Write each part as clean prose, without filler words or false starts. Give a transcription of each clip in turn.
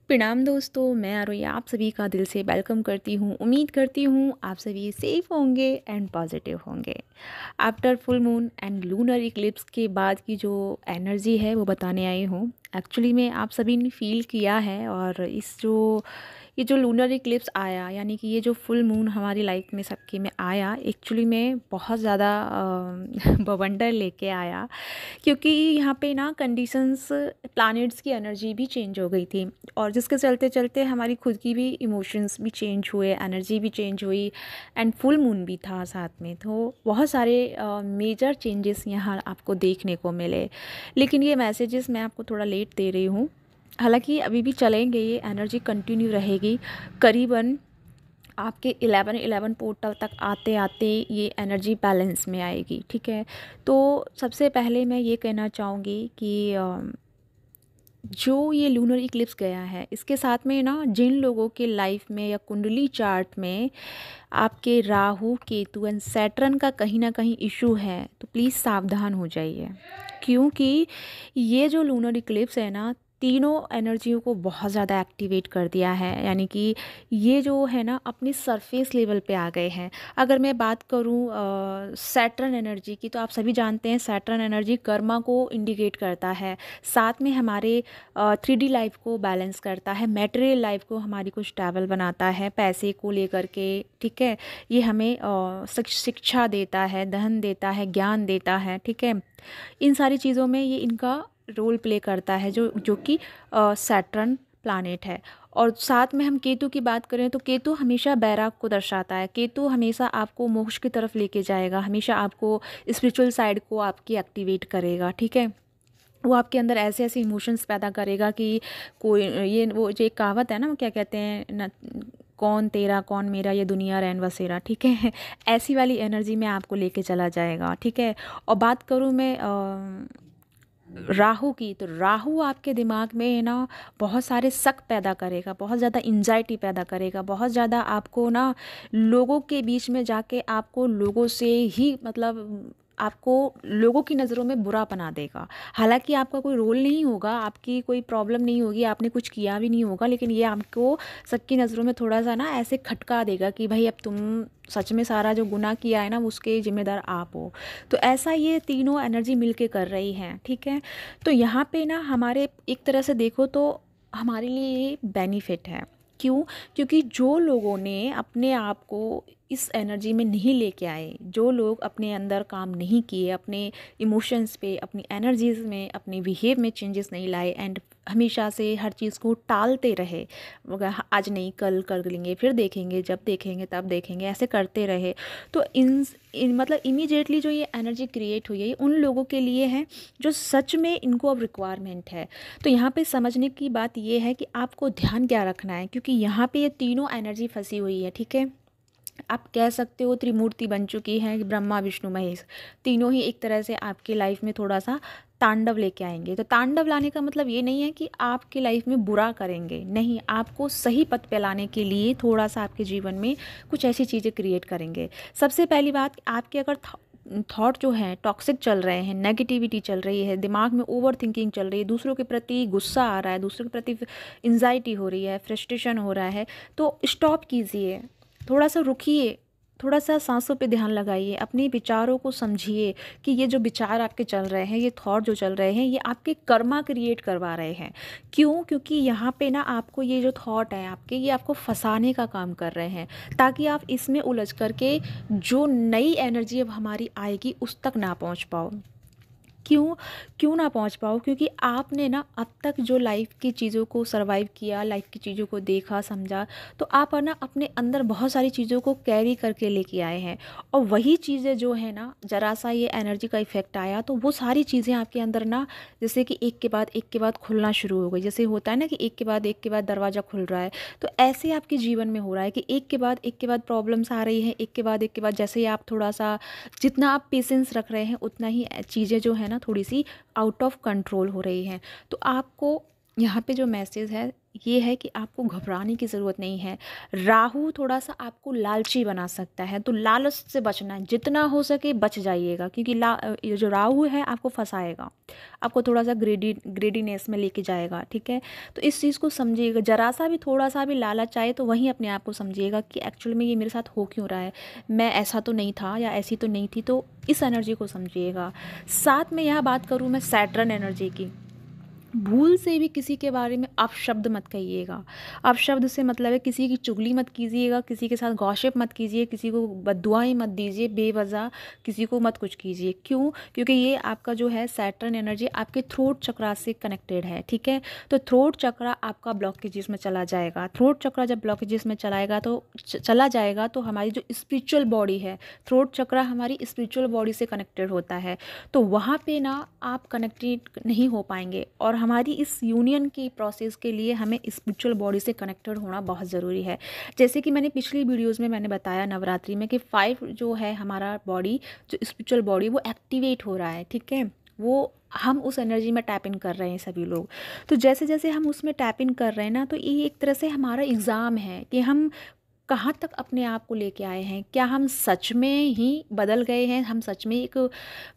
प्रणाम दोस्तों, मैं आरोही आप सभी का दिल से वेलकम करती हूँ। उम्मीद करती हूँ आप सभी सेफ होंगे एंड पॉजिटिव होंगे। After full moon and lunar Eclipse के बाद की जो एनर्जी है वो बताने आई हूँ। एक्चुअली में आप सभी ने फील किया है और ये जो लूनर इक्लिप्स आया, यानी कि ये जो फुल मून हमारी लाइफ में सबके में आया, एक्चुअली में बहुत ज़्यादा बवंडर लेके आया। क्योंकि यहाँ पे ना कंडीशंस, प्लैनेट्स की एनर्जी भी चेंज हो गई थी और जिसके चलते चलते हमारी खुद की भी इमोशंस भी चेंज हुए, एनर्जी भी चेंज हुई एंड फुल मून भी था साथ में। तो बहुत सारे मेजर चेंजेस यहाँ आपको देखने को मिले। लेकिन ये मैसेजेस मैं आपको थोड़ा लेट दे रही हूँ। हालांकि अभी भी चलेंगे, ये एनर्जी कंटिन्यू रहेगी। करीबन आपके 11-11 पोर्टल तक आते आते ये एनर्जी बैलेंस में आएगी, ठीक है। तो सबसे पहले मैं ये कहना चाहूँगी कि जो ये लूनर इक्लिप्स गया है, इसके साथ में ना जिन लोगों के लाइफ में या कुंडली चार्ट में आपके राहु केतु एंड सैटर्न का कहीं ना कहीं इशू है, तो प्लीज़ सावधान हो जाइए। क्योंकि ये जो लूनर इक्लिप्स है ना, तीनों एनर्जियों को बहुत ज़्यादा एक्टिवेट कर दिया है। यानी कि ये जो है ना अपनी सरफेस लेवल पे आ गए हैं। अगर मैं बात करूँ सैटर्न एनर्जी की, तो आप सभी जानते हैं सैटर्न एनर्जी कर्मा को इंडिकेट करता है, साथ में हमारे 3D लाइफ को बैलेंस करता है, मटेरियल लाइफ को हमारी कुछ स्टेबल बनाता है, पैसे को लेकर के, ठीक है। ये हमें शिक्षा देता है, धन देता है, ज्ञान देता है, ठीक है। इन सारी चीज़ों में ये इनका रोल प्ले करता है, जो कि सैटर्न प्लैनेट है। और साथ में हम केतु की बात करें तो केतु हमेशा बैराग को दर्शाता है। केतु हमेशा आपको मोक्ष की तरफ लेके जाएगा, हमेशा आपको स्पिरिचुअल साइड को आपकी एक्टिवेट करेगा, ठीक है। वो आपके अंदर ऐसे ऐसे इमोशंस पैदा करेगा कि कोई, ये वो जो एक कहावत है ना, वो क्या कहते हैं न, कौन तेरा कौन मेरा, ये दुनिया रैन बसेरा, ठीक है। ऐसी वाली एनर्जी में आपको लेके चला जाएगा, ठीक है। और बात करूँ मैं राहु की, तो राहु आपके दिमाग में है ना बहुत सारे शक पैदा करेगा, बहुत ज़्यादा इंजाइटी पैदा करेगा, बहुत ज़्यादा आपको ना लोगों के बीच में जाके आपको लोगों से ही, मतलब आपको लोगों की नज़रों में बुरा बना देगा। हालांकि आपका कोई रोल नहीं होगा, आपकी कोई प्रॉब्लम नहीं होगी, आपने कुछ किया भी नहीं होगा, लेकिन ये आपको सबकी नज़रों में थोड़ा सा ना ऐसे खटका देगा कि भाई अब तुम सच में सारा जो गुनाह किया है ना उसके जिम्मेदार आप हो। तो ऐसा ये तीनों एनर्जी मिलके कर रही हैं, ठीक है। तो यहाँ पे ना हमारे एक तरह से देखो तो हमारे लिए ये बेनिफिट है। क्यों? क्योंकि जो लोगों ने अपने आप को इस एनर्जी में नहीं लेके आए, जो लोग अपने अंदर काम नहीं किए, अपने इमोशंस पे, अपनी एनर्जीज में, अपने बिहेव में चेंजेस नहीं लाए एंड हमेशा से हर चीज़ को टालते रहे, आज नहीं कल कर लेंगे, फिर देखेंगे, जब देखेंगे तब देखेंगे, ऐसे करते रहे, तो मतलब इमीडिएटली जो ये एनर्जी क्रिएट हुई है ये उन लोगों के लिए है जो सच में इनको अब रिक्वायरमेंट है। तो यहाँ पे समझने की बात ये है कि आपको ध्यान क्या रखना है, क्योंकि यहाँ पे ये तीनों एनर्जी फंसी हुई है, ठीक है। आप कह सकते हो त्रिमूर्ति बन चुकी हैं, ब्रह्मा विष्णु महेश, तीनों ही एक तरह से आपके लाइफ में थोड़ा सा तांडव लेके आएंगे। तो तांडव लाने का मतलब ये नहीं है कि आपके लाइफ में बुरा करेंगे, नहीं, आपको सही पथ पे लाने के लिए थोड़ा सा आपके जीवन में कुछ ऐसी चीज़ें क्रिएट करेंगे। सबसे पहली बात, आपके अगर थॉट जो हैं टॉक्सिक चल रहे हैं, नेगेटिविटी चल रही है, दिमाग में ओवर थिंकिंग चल रही है, दूसरों के प्रति गुस्सा आ रहा है, दूसरों के प्रति एंजाइटी हो रही है, फ्रस्ट्रेशन हो रहा है, तो स्टॉप कीजिए, थोड़ा सा रुकिए, थोड़ा सा सांसों पे ध्यान लगाइए, अपने विचारों को समझिए कि ये जो विचार आपके चल रहे हैं, ये थॉट जो चल रहे हैं, ये आपके कर्मा क्रिएट करवा रहे हैं। क्यों? क्योंकि यहाँ पे ना आपको ये जो थॉट है आपके, ये आपको फंसाने का काम कर रहे हैं, ताकि आप इसमें उलझ करके जो नई एनर्जी अब हमारी आएगी उस तक ना पहुँच पाओ। क्यों क्यों ना पहुंच पाओ? क्योंकि आपने ना अब तक जो लाइफ की चीज़ों को सरवाइव किया, लाइफ की चीज़ों को देखा समझा, तो आप है ना अपने अंदर बहुत सारी चीज़ों को कैरी करके लेके आए हैं। और वही चीज़ें जो है ना, ज़रा सा ये एनर्जी का इफेक्ट आया तो वो सारी चीज़ें आपके अंदर ना जैसे कि एक के बाद खुलना शुरू हो गई। जैसे होता है ना कि एक के बाद दरवाज़ा खुल रहा है, तो ऐसे आपके जीवन में हो रहा है कि एक के बाद प्रॉब्लम्स आ रही हैं, एक के बाद जैसे ही आप थोड़ा सा, जितना आप पेशेंस रख रहे हैं उतना ही चीज़ें जो है ना थोड़ी सी आउट ऑफ कंट्रोल हो रही हैं। तो आपको यहाँ पे जो मैसेज है ये है कि आपको घबराने की ज़रूरत नहीं है। राहु थोड़ा-सा आपको लालची बना सकता है, तो लालच से बचना है, जितना हो सके बच जाइएगा, क्योंकि ये जो राहु है आपको फँसाएगा, आपको थोड़ा-सा ग्रीडीनेस में लेके जाएगा, ठीक है? तो इस चीज़ को समझिएगा, ज़रा-सा भी थोड़ा-सा भी लालच आए तो वहीं अपने आप को समझिएगा कि एक्चुअल में ये मेरे साथ हो क्यों रहा है? मैं ऐसा तो नहीं था या ऐसी तो नहीं थी, तो इस एनर्जी को समझिएगा। साथ में यह बात करूँ मैं सैटर्न एनर्जी की, भूल से भी किसी के बारे में अपशब्द मत कहिएगा। अपशब्द से मतलब है किसी की चुगली मत कीजिएगा, किसी के साथ गॉसिप मत कीजिए, किसी को बद्दुआएँ मत दीजिए बेवजह, किसी को मत कुछ कीजिए। क्यों? क्योंकि ये आपका जो है सैटर्न एनर्जी आपके थ्रोट चक्रा से कनेक्टेड है, ठीक है? तो थ्रोट चक्रा आपका ब्लॉकेजेस में चला जाएगा। थ्रोट चक्रा जब ब्लॉकेजेस में चला जाएगा तो हमारी जो स्पिरिचुअल बॉडी है, थ्रोट चक्रा हमारी स्पिरिचुअल बॉडी से कनेक्टेड होता है, तो वहाँ पे ना आप कनेक्टेड नहीं हो पाएंगे। और हमारी इस यूनियन की प्रोसेस के लिए हमें स्पिरिचुअल बॉडी से कनेक्टेड होना बहुत ज़रूरी है। जैसे कि मैंने पिछली वीडियोज़ में मैंने बताया नवरात्रि में कि 5 जो है हमारा बॉडी, जो स्पिरिचुअल बॉडी वो एक्टिवेट हो रहा है, ठीक है? वो हम उस एनर्जी में टैप इन कर रहे हैं सभी लोग। तो जैसे-जैसे हम उसमें टैप इन कर रहे हैं ना, तो ये एक तरह से हमारा एग्ज़ाम है कि हम कहाँ तक अपने आप को लेके आए हैं। क्या हम सच में ही बदल गए हैं? हम सच में एक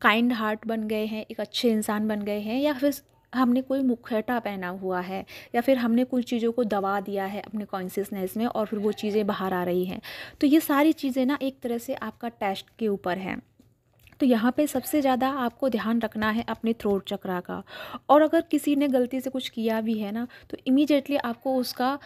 काइंड हार्ट बन गए हैं, एक अच्छे इंसान बन गए हैं, या फिर हमने कोई मुखौटा पहना हुआ है, या फिर हमने कुछ चीज़ों को दबा दिया है अपने कॉन्शियसनेस में और फिर वो चीज़ें बाहर आ रही हैं। तो ये सारी चीज़ें ना एक तरह से आपका टेस्ट के ऊपर हैं। तो यहाँ पे सबसे ज़्यादा आपको ध्यान रखना है अपने थ्रोट चक्रा का। और अगर किसी ने गलती से कुछ किया भी है ना, तो इमीडिएटली आपको उसका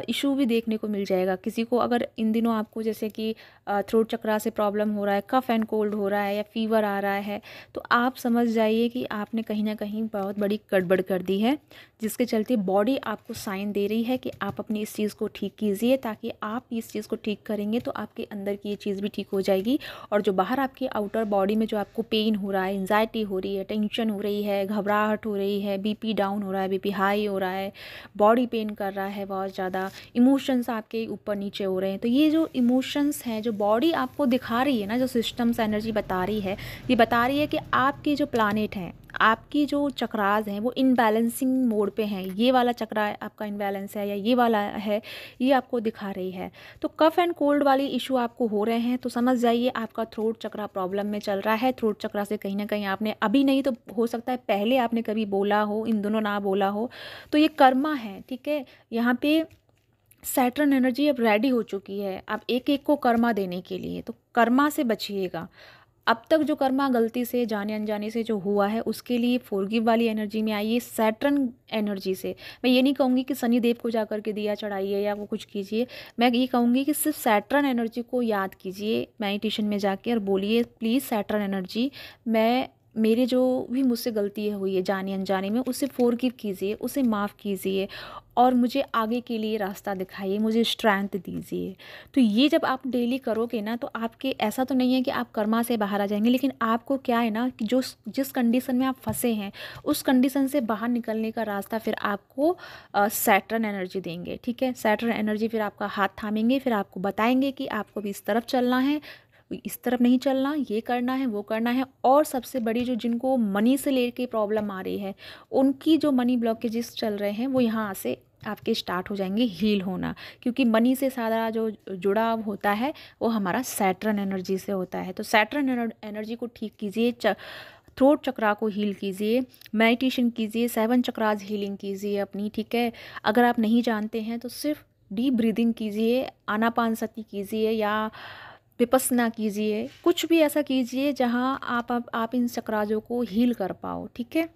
इशू भी देखने को मिल जाएगा। किसी को अगर इन दिनों आपको जैसे कि थ्रोट चक्रा से प्रॉब्लम हो रहा है, कफ एंड कोल्ड हो रहा है या फीवर आ रहा है, तो आप समझ जाइए कि आपने कहीं ना कहीं बहुत बड़ी गड़बड़ कर दी है, जिसके चलते बॉडी आपको साइन दे रही है कि आप अपनी इस चीज़ को ठीक कीजिए, ताकि आप इस चीज़ को ठीक करेंगे तो आपके अंदर की ये चीज़ भी ठीक हो जाएगी। और जो बाहर आपकी आउटर बॉडी में जो आपको पेन हो रहा है, एंजाइटी हो रही है, टेंशन हो रही है, घबराहट हो रही है, बीपी डाउन हो रहा है, बीपी हाई हो रहा है, बॉडी पेन कर रहा है बहुत ज़्यादा, इमोशंस आपके ऊपर नीचे हो रहे हैं, तो ये जो इमोशंस हैं, जो बॉडी आपको दिखा रही है ना, जो सिस्टम्स एनर्जी बता रही है, ये बता रही है कि आपके जो प्लानेट हैं, आपकी जो चक्रास हैं वो इनबैलेंसिंग मोड पे हैं। ये वाला चक्रा आपका इनबैलेंस है या ये वाला है, ये आपको दिखा रही है। तो कफ एंड कोल्ड वाली इशू आपको हो रहे हैं, तो समझ जाइए आपका थ्रोट चक्रा प्रॉब्लम में चल रहा है। थ्रोट चक्रा से कहीं ना कहीं आपने अभी नहीं तो हो सकता है पहले आपने कभी बोला हो, इन दोनों ना बोला हो, तो ये कर्मा है, ठीक है? यहाँ पे सैटर्न एनर्जी अब रेडी हो चुकी है अब एक एक को कर्मा देने के लिए, तो कर्मा से बचिएगा। अब तक जो कर्मा गलती से जाने अनजाने से जो हुआ है उसके लिए फॉरगिव वाली एनर्जी में आइए, सैटर्न एनर्जी से। मैं ये नहीं कहूँगी कि शनि देव को जा कर के दिया चढ़ाइए या वो कुछ कीजिए, मैं ये कहूँगी कि सिर्फ सैटर्न एनर्जी को याद कीजिए मेडिटेशन में जाके और बोलिए, प्लीज़ सैटर्न एनर्जी, मैं मेरे जो भी मुझसे गलती हुई है जाने अनजाने में, उसे फॉरगिव कीजिए, उसे माफ़ कीजिए और मुझे आगे के लिए रास्ता दिखाइए, मुझे स्ट्रेंथ दीजिए। तो ये जब आप डेली करोगे ना, तो आपके ऐसा तो नहीं है कि आप कर्मा से बाहर आ जाएंगे, लेकिन आपको क्या है ना कि जो जिस कंडीशन में आप फंसे हैं उस कंडीशन से बाहर निकलने का रास्ता फिर आपको सैटर्न एनर्जी देंगे, ठीक है? सैटर्न एनर्जी फिर आपका हाथ थामेंगे, फिर आपको बताएंगे कि आपको भी इस तरफ चलना है, इस तरफ नहीं चलना, ये करना है, वो करना है। और सबसे बड़ी जो जिनको मनी से लेके प्रॉब्लम आ रही है, उनकी जो मनी ब्लॉकेजेस चल रहे हैं वो यहाँ से आपके स्टार्ट हो जाएंगे हील होना, क्योंकि मनी से सारा जो जुड़ाव होता है वो हमारा सैटर्न एनर्जी से होता है। तो सैटर्न एनर्जी को ठीक कीजिए, थ्रोट चक्रा को हील कीजिए, मेडिटेशन कीजिए, 7 चक्रास हीलिंग कीजिए अपनी, ठीक है? अगर आप नहीं जानते हैं तो सिर्फ डीप ब्रीदिंग कीजिए, आनापानसती कीजिए या विपस्सना कीजिए, कुछ भी ऐसा कीजिए जहाँ आप इन चक्राजों को हील कर पाओ, ठीक है?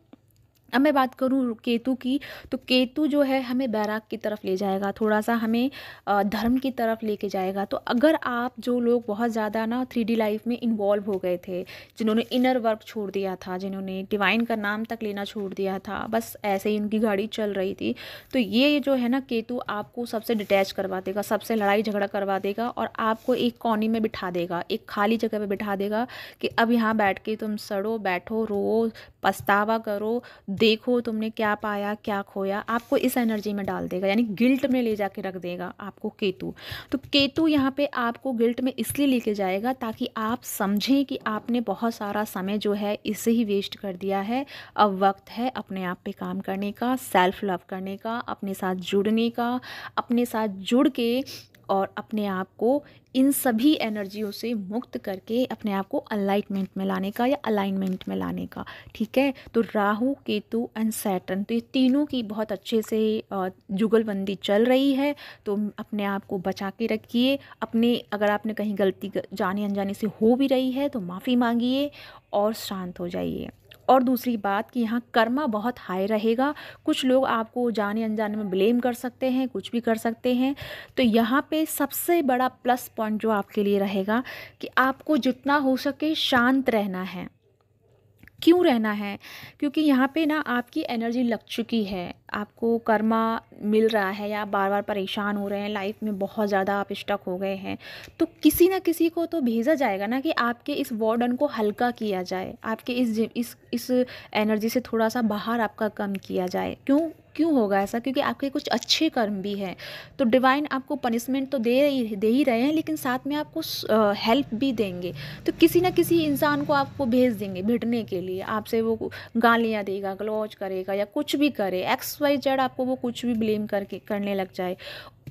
अब मैं बात करूँ केतु की, तो केतु जो है हमें बैराग की तरफ ले जाएगा, थोड़ा सा हमें धर्म की तरफ लेके जाएगा। तो अगर आप जो लोग बहुत ज़्यादा ना 3D लाइफ में इन्वॉल्व हो गए थे, जिन्होंने इनर वर्क छोड़ दिया था, जिन्होंने डिवाइन का नाम तक लेना छोड़ दिया था, बस ऐसे ही उनकी गाड़ी चल रही थी, तो ये जो है ना केतु आपको सबसे डिटैच करवा देगा, सबसे लड़ाई झगड़ा करवा देगा और आपको एक कोने में बिठा देगा, एक खाली जगह पर बिठा देगा कि अब यहाँ बैठ के तुम सड़ो, बैठो, रो, पछतावा करो, देखो तुमने क्या पाया क्या खोया, आपको इस एनर्जी में डाल देगा, यानी गिल्ट में ले जाके रख देगा आपको केतु। तो केतु यहाँ पे आपको गिल्ट में इसलिए लेके जाएगा ताकि आप समझें कि आपने बहुत सारा समय जो है इससे ही वेस्ट कर दिया है। अब वक्त है अपने आप पे काम करने का, सेल्फ लव करने का, अपने साथ जुड़ने का, अपने साथ जुड़ के और अपने आप को इन सभी एनर्जियों से मुक्त करके अपने आप को अलाइनमेंट में लाने का या अलाइनमेंट में लाने का। ठीक है, तो राहु केतु एंड सैटर्न, तो ये तीनों की बहुत अच्छे से जुगलबंदी चल रही है। तो अपने आप को बचा के रखिए। अपने अगर आपने कहीं गलती जाने अनजाने से हो भी रही है तो माफ़ी मांगिए और शांत हो जाइए। और दूसरी बात कि यहाँ कर्मा बहुत हाई रहेगा। कुछ लोग आपको जाने अनजाने में ब्लेम कर सकते हैं, कुछ भी कर सकते हैं। तो यहाँ पे सबसे बड़ा प्लस पॉइंट जो आपके लिए रहेगा कि आपको जितना हो सके शांत रहना है। क्यों रहना है? क्योंकि यहाँ पे ना आपकी एनर्जी लग चुकी है, आपको कर्मा मिल रहा है या बार बार परेशान हो रहे हैं, लाइफ में बहुत ज़्यादा आप स्टक हो गए हैं, तो किसी ना किसी को तो भेजा जाएगा ना कि आपके इस वार्डन को हल्का किया जाए, आपके इस एनर्जी से थोड़ा सा बाहर आपका कम किया जाए। क्यों होगा ऐसा? क्योंकि आपके कुछ अच्छे कर्म भी हैं। तो डिवाइन आपको पनिशमेंट तो दे ही रहे हैं, लेकिन साथ में आपको हेल्प भी देंगे। तो किसी ना किसी इंसान को आपको भेज देंगे भिड़ने के लिए, आपसे वो गालियाँ देगा, गलौज करेगा या कुछ भी करे, XYZ आपको वो कुछ भी ब्लेम करने लग जाए।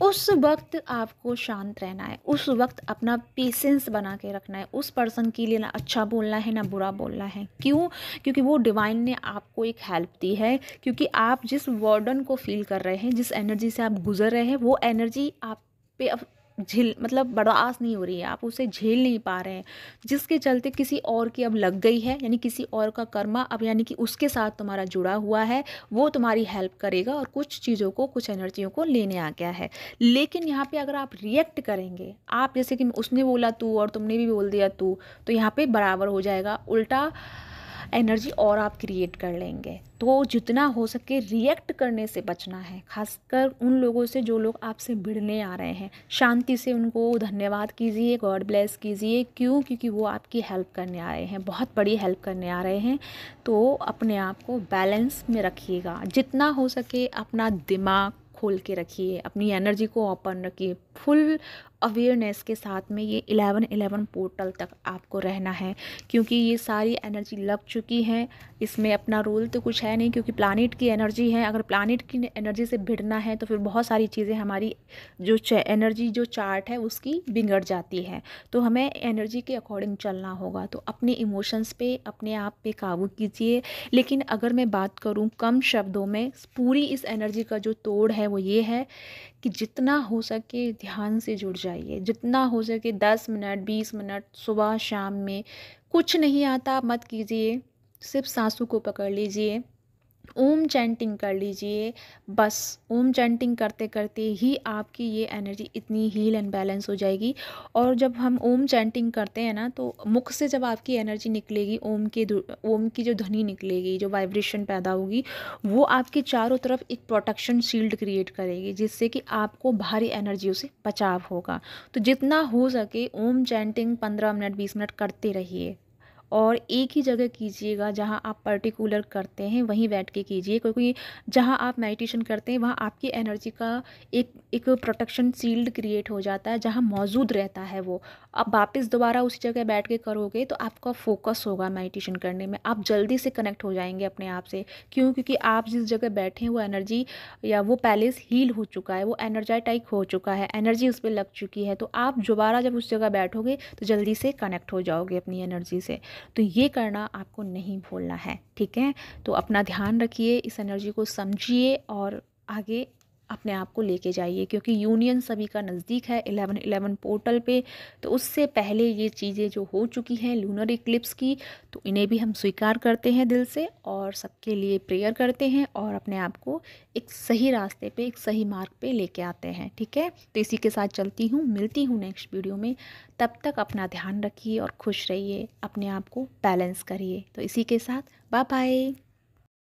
उस वक्त आपको शांत रहना है, उस वक्त अपना पेशेंस बना के रखना है। उस पर्सन के लिए ना अच्छा बोलना है ना बुरा बोलना है। क्यों? क्योंकि वो डिवाइन ने आपको एक हेल्प दी है। क्योंकि आप जिस वार्डन को फील कर रहे हैं, जिस एनर्जी से आप गुजर रहे हैं, वो एनर्जी आप पे अब मतलब बर्दाश्त नहीं हो रही है, आप उसे झेल नहीं पा रहे हैं, जिसके चलते किसी और की अब लग गई है, यानी किसी और का कर्मा अब यानी कि उसके साथ तुम्हारा जुड़ा हुआ है, वो तुम्हारी हेल्प करेगा और कुछ चीज़ों को, कुछ एनर्जियों को लेने आ गया है। लेकिन यहाँ पे अगर आप रिएक्ट करेंगे, आप जैसे कि उसने बोला तू और तुमने भी बोल दिया तू, तो यहाँ पे बराबर हो जाएगा, उल्टा एनर्जी और आप क्रिएट कर लेंगे। तो जितना हो सके रिएक्ट करने से बचना है, खासकर उन लोगों से जो लोग आपसे भिड़ने आ रहे हैं। शांति से उनको धन्यवाद कीजिए, गॉड ब्लेस कीजिए। क्यों? क्योंकि वो आपकी हेल्प करने आ रहे हैं, बहुत बड़ी हेल्प करने आ रहे हैं। तो अपने आप को बैलेंस में रखिएगा, जितना हो सके अपना दिमाग खोल के रखिए, अपनी एनर्जी को ओपन रखिए, फुल अवेयरनेस के साथ में ये 11-11 पोर्टल तक आपको रहना है। क्योंकि ये सारी एनर्जी लग चुकी है, इसमें अपना रोल तो कुछ है नहीं, क्योंकि प्लानिट की एनर्जी है। अगर प्लानिट की एनर्जी से भिड़ना है तो फिर बहुत सारी चीज़ें हमारी जो एनर्जी जो चार्ट है उसकी बिगड़ जाती है। तो हमें एनर्जी के अकॉर्डिंग चलना होगा। तो अपने इमोशंस पे, अपने आप पे काबू कीजिए। लेकिन अगर मैं बात करूँ कम शब्दों में, पूरी इस एनर्जी का जो तोड़ है वो ये है कि जितना हो सके ध्यान से जुड़ जाइए, जितना हो सके 10 मिनट 20 मिनट सुबह शाम में। कुछ नहीं आता मत कीजिए, सिर्फ सांसों को पकड़ लीजिए, ओम चैंटिंग कर लीजिए। बस ओम चैंटिंग करते करते ही आपकी ये एनर्जी इतनी हील एंड बैलेंस हो जाएगी। और जब हम ओम चैंटिंग करते हैं ना, तो मुख से जब आपकी एनर्जी निकलेगी, ओम की जो ध्वनि निकलेगी, जो वाइब्रेशन पैदा होगी, वो आपके चारों तरफ एक प्रोटेक्शन शील्ड क्रिएट करेगी, जिससे कि आपको बाहरी एनर्जियों से बचाव होगा। तो जितना हो सके ओम चैंटिंग 15 मिनट 20 मिनट करते रहिए। और एक ही जगह कीजिएगा, जहाँ आप पर्टिकुलर करते हैं वहीं बैठ के कीजिए। क्योंकि जहाँ आप मेडिटेशन करते हैं वहाँ आपकी एनर्जी का एक प्रोटेक्शन शील्ड क्रिएट हो जाता है, जहाँ मौजूद रहता है वो। अब वापस दोबारा उसी जगह बैठ के करोगे तो आपका फोकस होगा मेडिटेशन करने में, आप जल्दी से कनेक्ट हो जाएंगे अपने आप से। क्यों? क्योंकि आप जिस जगह बैठे हैं वो एनर्जी या वो पैलेस हील हो चुका है, वो एनर्जेटिक हो चुका है, एनर्जी उस पर लग चुकी है। तो आप दोबारा जब उस जगह बैठोगे तो जल्दी से कनेक्ट हो जाओगे अपनी एनर्जी से। तो ये करना आपको नहीं भूलना है, ठीक है? तो अपना ध्यान रखिए, इस एनर्जी को समझिए और आगे अपने आप को लेके जाइए। क्योंकि यूनियन सभी का नज़दीक है 11-11 पोर्टल पे। तो उससे पहले ये चीज़ें जो हो चुकी हैं लूनर इक्लिप्स की, तो इन्हें भी हम स्वीकार करते हैं दिल से और सबके लिए प्रेयर करते हैं और अपने आप को एक सही रास्ते पे, एक सही मार्ग पे लेके आते हैं, ठीक है? तो इसी के साथ चलती हूँ, मिलती हूँ नेक्स्ट वीडियो में। तब तक अपना ध्यान रखिए और खुश रहिए, अपने आप को बैलेंस करिए। तो इसी के साथ बाय बाय।